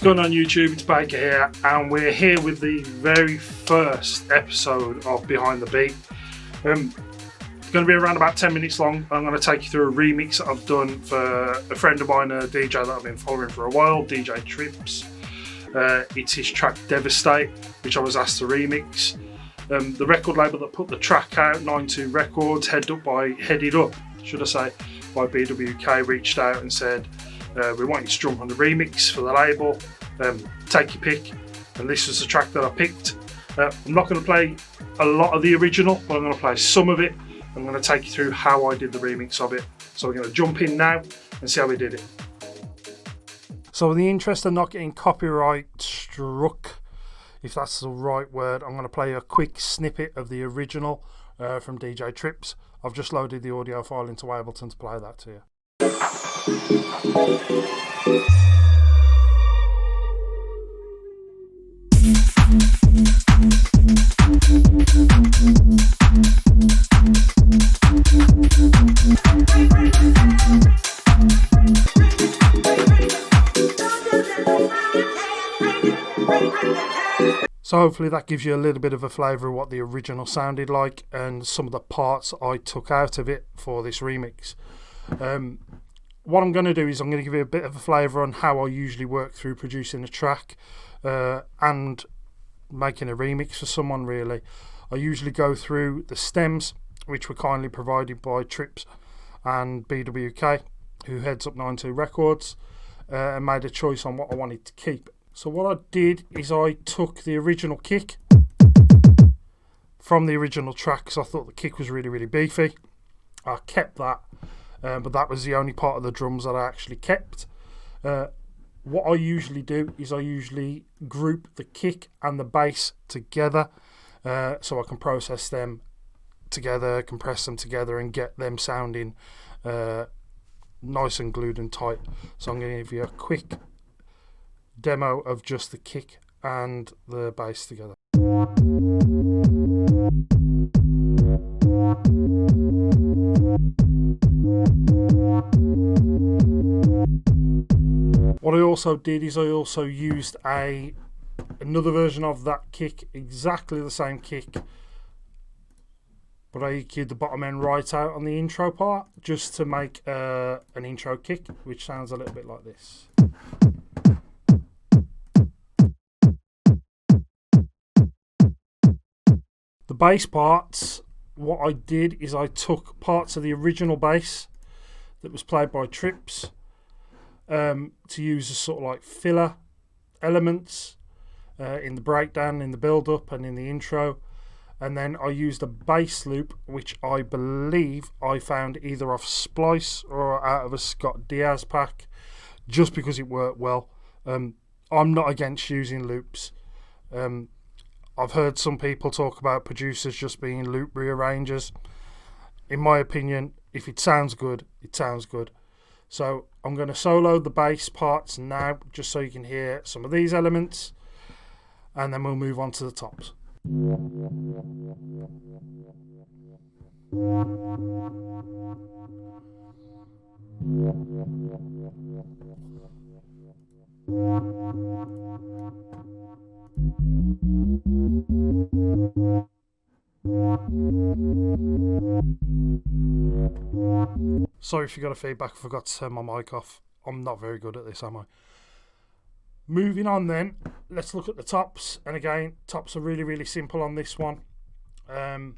going on YouTube? It's Baker here, and we're here with the very first episode of Behind the Beat. It's going to be around about 10 minutes long. I'm going to take you through a remix that I've done for a friend of mine, a DJ that I've been following for a while, DJ Trips. It's his track Devastate, which I was asked to remix. The record label that put the track out, 92 Records, headed up by BWK, reached out and said, we want you to jump on the remix for the label, take your pick, and this was the track that I picked. I'm not going to play a lot of the original, but I'm going to play some of it. I'm going to take you through how I did the remix of it. So we're going to jump in now and see how we did it. So in the interest of not getting copyright struck, if that's the right word, I'm going to play a quick snippet of the original from DJ Trips. I've just loaded the audio file into Ableton to play that to you. So hopefully that gives you a little bit of a flavour of what the original sounded like and some of the parts I took out of it for this remix. What I'm going to do is I'm going to give you a bit of a flavour on how I usually work through producing a track and making a remix for someone really. I usually go through the stems, which were kindly provided by Trips and BWK, who heads up 92 Records, and made a choice on what I wanted to keep. So what I did is I took the original kick from the original track because I thought the kick was really, really beefy. I kept that, but that was the only part of the drums that I actually kept. What I usually do is I usually group the kick and the bass together so I can process them together, compress them together and get them sounding nice and glued and tight. So I'm going to give you a quick demo of just the kick and the bass together. What I also did is I also used another version of that kick, exactly the same kick, but I EQ'd the bottom end right out on the intro part just to make an intro kick, which sounds a little bit like this. The bass parts, what I did is I took parts of the original bass that was played by Trips to use as sort of like filler elements in the breakdown, in the build-up and in the intro. And then I used a bass loop, which I believe I found either off Splice or out of a Scott Diaz pack, just because it worked well. I'm not against using loops. I've heard some people talk about producers just being loop rearrangers. In my opinion, if it sounds good, it sounds good. So I'm going to solo the bass parts now, just so you can hear some of these elements, and then we'll move on to the tops. Sorry if you got a feedback, I forgot to turn my mic off. I'm not very good at this, am I? Moving on then, let's look at the tops. And again, tops are really, really simple on this one. I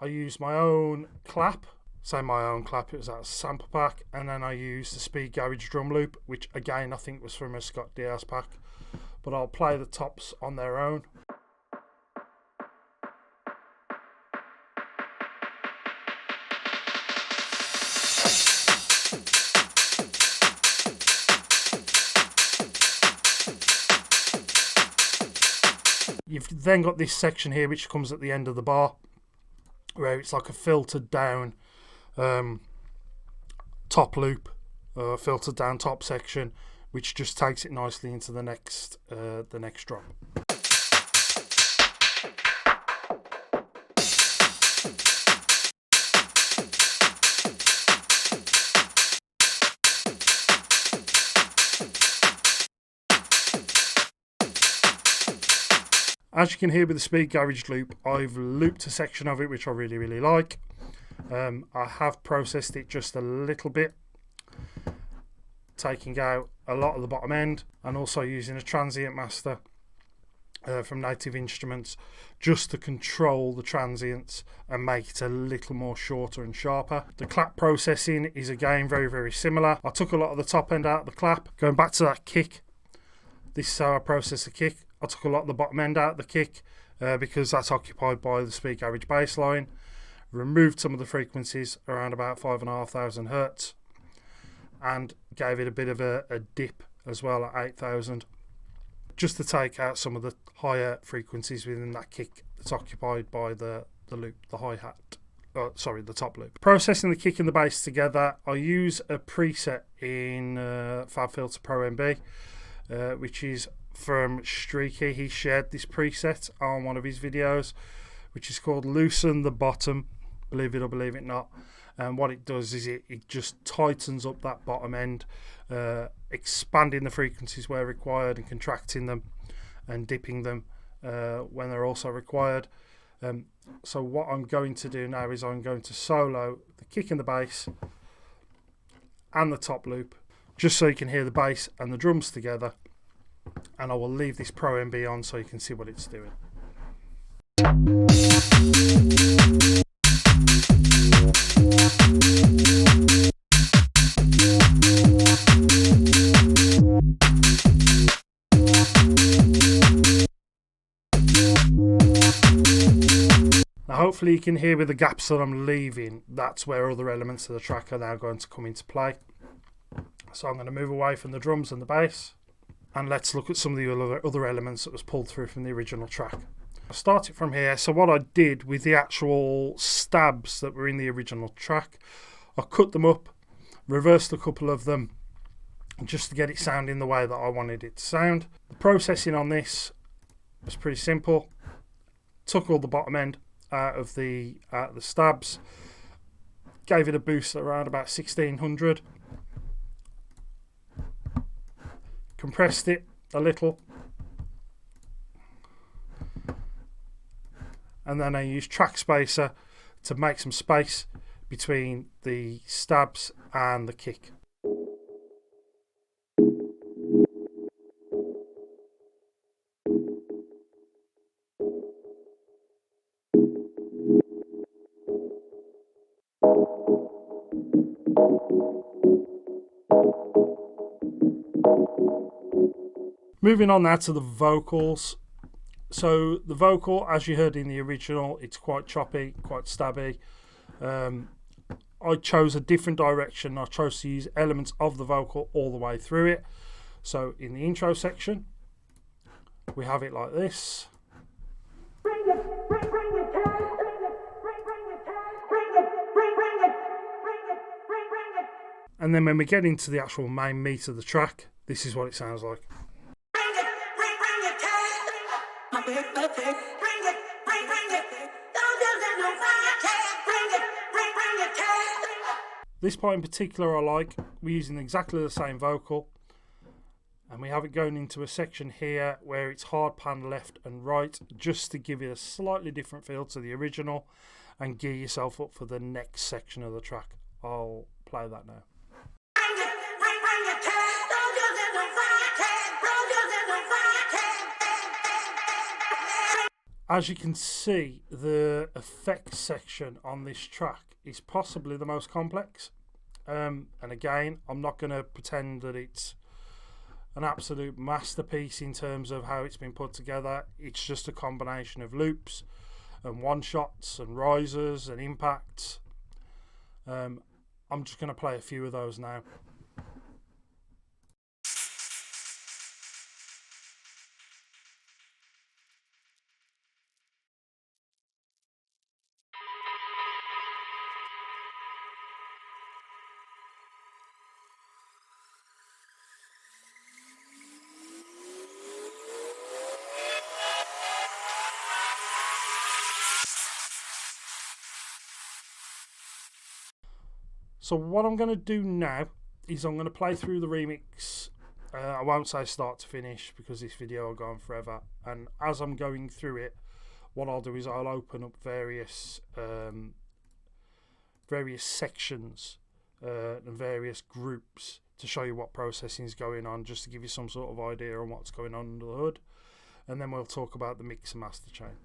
used my own clap. Say my own clap, it was out of sample pack. And then I used the Speed Garage drum loop, which again I think was from a Scott Diaz pack. But I'll play the tops on their own. You've then got this section here which comes at the end of the bar, where it's like a filtered down top loop, filtered down top section, which just takes it nicely into the next drop. As you can hear with the speed garage loop, I've looped a section of it which I really like. I have processed it just a little bit, taking out a lot of the bottom end, and also using a transient master from Native Instruments just to control the transients and make it a little more shorter and sharper. The clap processing is again very similar. I took a lot of the top end out of the clap. Going back to that kick, this is how I process the kick. I took a lot of the bottom end out of the kick because that's occupied by the speed garage bass line. Removed some of the frequencies around about 5,500 hertz and gave it a bit of a dip as well at 8,000, just to take out some of the higher frequencies within that kick that's occupied by the loop, the hi-hat, the top loop. Processing the kick and the bass together, I use a preset in FabFilter Pro MB, which is from Streaky. He shared this preset on one of his videos, which is called Loosen the Bottom, believe it or believe it not. And what it does is it just tightens up that bottom end, expanding the frequencies where required and contracting them and dipping them when they're also required. So what I'm going to do now is I'm going to solo the kick and the bass and the top loop, just so you can hear the bass and the drums together. And I will leave this Pro MB on so you can see what it's doing. Now hopefully you can hear with the gaps that I'm leaving, that's where other elements of the track are now going to come into play. So I'm going to move away from the drums and the bass, and let's look at some of the other elements that was pulled through from the original track. I'll start it from here. So what I did with the actual stabs that were in the original track, I cut them up, reversed a couple of them, just to get it sounding the way that I wanted it to sound. The processing on this was pretty simple. Took all the bottom end out of the stabs, gave it a boost at around about 1600, compressed it a little, and then I used track spacer to make some space between the stabs and the kick. Moving on now to the vocals. So the vocal, as you heard in the original, it's quite choppy, quite stabby. I chose a different direction. I chose to use elements of the vocal all the way through it. So in the intro section, we have it like this. And then when we get into the actual main meat of the track, this is what it sounds like. This part in particular I like. We're using exactly the same vocal, and we have it going into a section here where it's hard pan left and right, just to give it a slightly different feel to the original and gear yourself up for the next section of the track. I'll play that now. As you can see, the effects section on this track is possibly the most complex. And again, I'm not going to pretend that it's an absolute masterpiece in terms of how it's been put together. It's just a combination of loops and one-shots and risers and impacts. I'm just going to play a few of those now. So what I'm going to do now is I'm going to play through the remix I won't say start to finish because this video will go on forever. And as I'm going through it, what I'll do is I'll open up various sections and various groups to show you what processing is going on, just to give you some sort of idea on what's going on under the hood. And then we'll talk about the mix and master chain.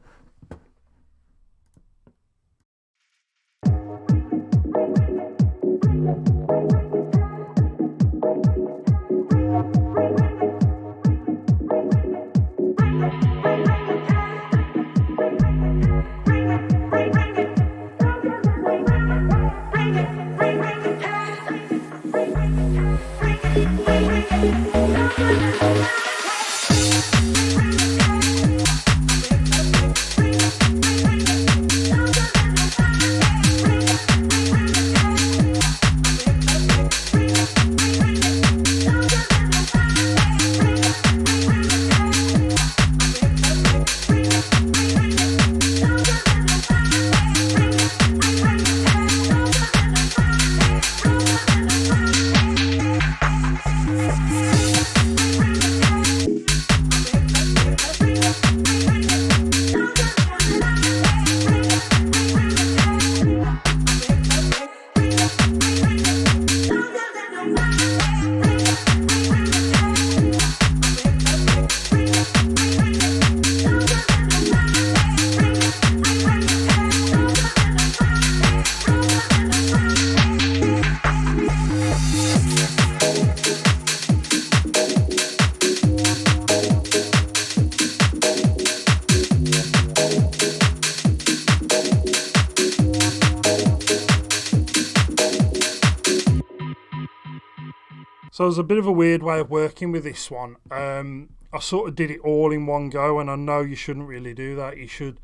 So there's a bit of a weird way of working with this one. I sort of did it all in one go, and I know you shouldn't really do that. You should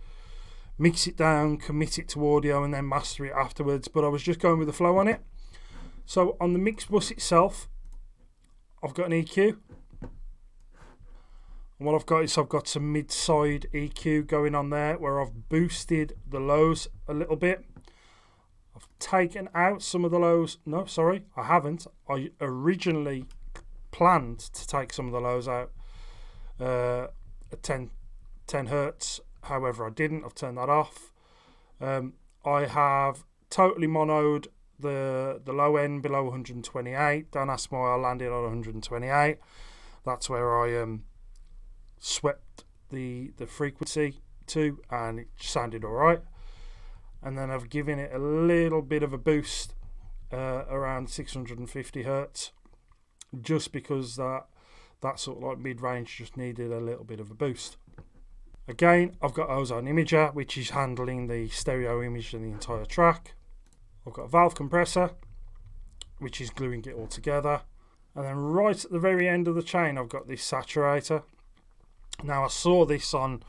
mix it down, commit it to audio, and then master it afterwards. But I was just going with the flow on it. So on the mix bus itself, I've got an EQ. And what I've got is I've got some mid-side EQ going on there, where I've boosted the lows a little bit. I've taken out some of the lows. No, sorry, I haven't. I originally planned to take some of the lows out at 10 hertz. However, I didn't. I've turned that off. I have totally monoed the low end below 128. Don't ask me why I landed on 128. That's where I swept the frequency to, and it sounded all right. And then I've given it a little bit of a boost around 650 hertz, just because that sort of like mid-range just needed a little bit of a boost. Again, I've got Ozone Imager, which is handling the stereo image in the entire track. I've got a valve compressor, which is gluing it all together. And then right at the very end of the chain, I've got this saturator. Now, I saw this on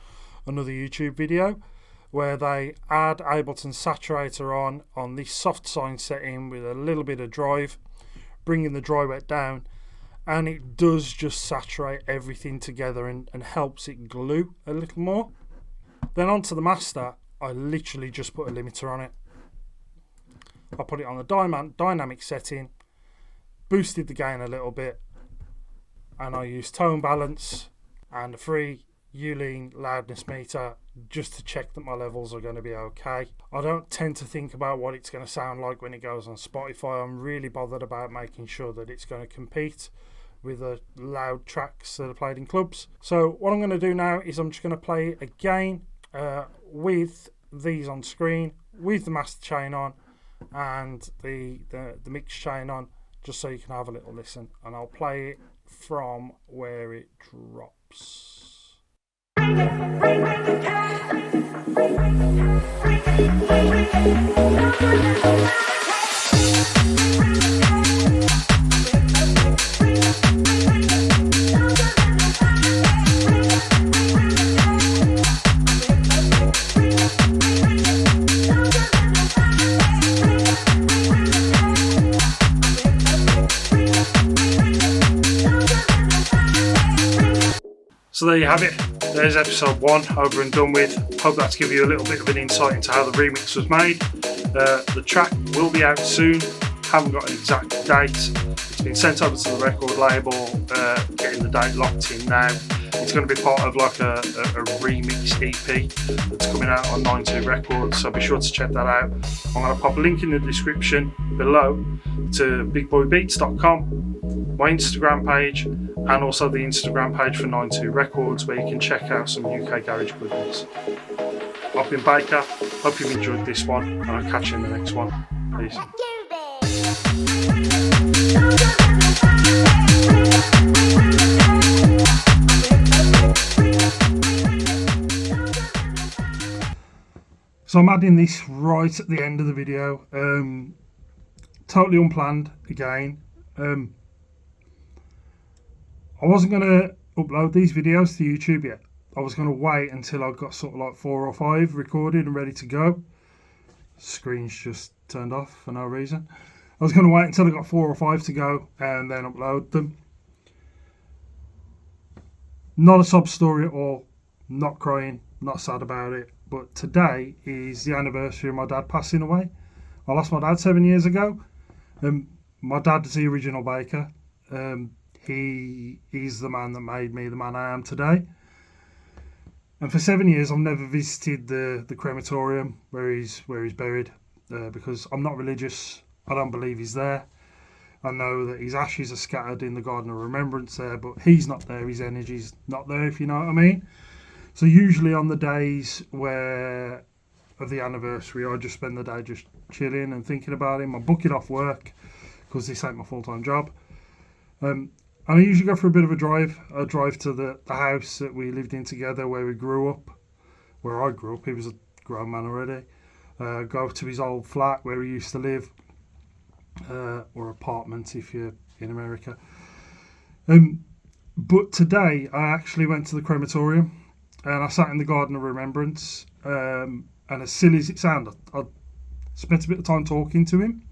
another YouTube video, where they add Ableton saturator on this soft sine setting with a little bit of drive, bringing the dry wet down, and it does just saturate everything together and helps it glue a little more. Then onto the master, I literally just put a limiter on it. I put it on the dynamic setting, boosted the gain a little bit, and I used tone balance and a free Uline loudness meter just to check that my levels are going to be okay. I don't tend to think about what it's going to sound like when it goes on Spotify. I'm really bothered about making sure that it's going to compete with the loud tracks that are played in clubs. So what I'm going to do now is I'm just going to play it again with these on screen, with the master chain on and the mix chain on, just so you can have a little listen, and I'll play it from where it drops. So there you have it. There's episode 1 over and done with. Hope that's given you a little bit of an insight into how the remix was made. The track will be out soon. haven't got an exact date. It's been sent over to the record label, getting the date locked in now. It's going to be part of like a remix EP that's coming out on 92 Records, so be sure to check that out. I'm going to pop a link in the description below to bigboybeatz.com, my Instagram page, and also the Instagram page for 92 Records, where you can check out some UK garage goodness. I've been Baker, hope you've enjoyed this one, and I'll catch you in the next one. Peace. So I'm adding this right at the end of the video, totally unplanned again. I wasn't going to upload these videos to YouTube yet. I was going to wait until I got sort of like 4 or 5 recorded and ready to go. Screen's just turned off for no reason. I was going to wait until I got 4 or 5 to go and then upload them. Not a sob story at all, not crying, not sad about it. But today is the anniversary of my dad passing away. I lost my dad 7 years ago. My dad's the original baker. He is the man that made me the man I am today. And for 7 years, I've never visited the crematorium where he's buried because I'm not religious. I don't believe he's there. I know that his ashes are scattered in the Garden of Remembrance there, but he's not there. His energy's not there, if you know what I mean. So usually on the days of the anniversary, I just spend the day just chilling and thinking about him. I book it off work because this ain't my full-time job. And I usually go for a bit of a drive. I drive to the house that we lived in together, where we grew up, where I grew up. He was a grown man already. Go to his old flat where he used to live, or apartment if you're in America. But today I actually went to the crematorium and I sat in the Garden of Remembrance. And as silly as it sounded, I spent a bit of time talking to him,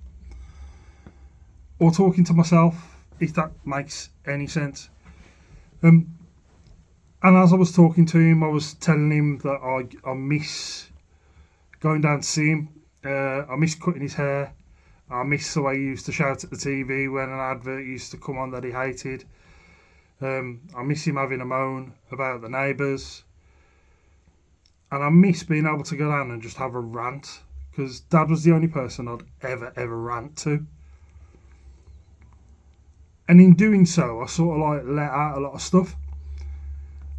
or talking to myself, if that makes any sense. And as I was talking to him, I was telling him that I miss going down to see him. I miss cutting his hair. I miss the way he used to shout at the TV when an advert used to come on that he hated. I miss him having a moan about the neighbours. And I miss being able to go down and just have a rant, because Dad was the only person I'd ever rant to. And in doing so, I sort of like let out a lot of stuff.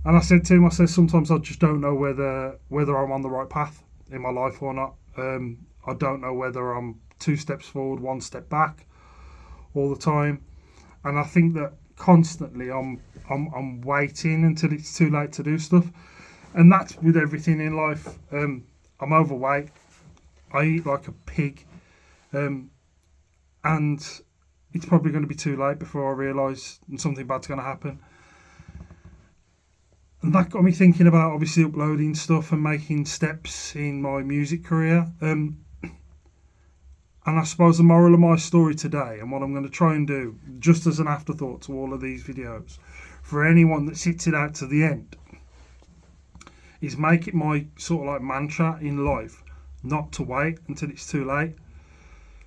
And I said to him, sometimes I just don't know whether I'm on the right path in my life or not. I don't know whether I'm 2 steps forward, 1 step back all the time. And I think that constantly I'm waiting until it's too late to do stuff. And that's with everything in life. I'm overweight. I eat like a pig. And it's probably going to be too late before I realise something bad's going to happen. And that got me thinking about obviously uploading stuff and making steps in my music career. And I suppose the moral of my story today, and what I'm going to try and do, just as an afterthought to all of these videos, for anyone that sits it out to the end, is make it my sort of like mantra in life not to wait until it's too late.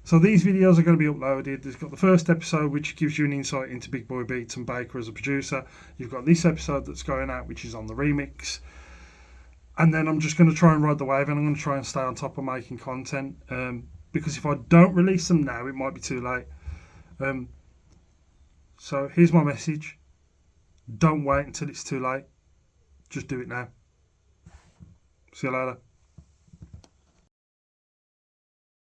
So these videos are going to be uploaded. There's got the first episode, which gives you an insight into Bigboybeatz and Baker as a producer. You've got this episode that's going out, which is on the remix. And then I'm just going to try and ride the wave, and I'm going to try and stay on top of making content. Because if I don't release them now, it might be too late. So here's my message. Don't wait until it's too late. Just do it now. See you later.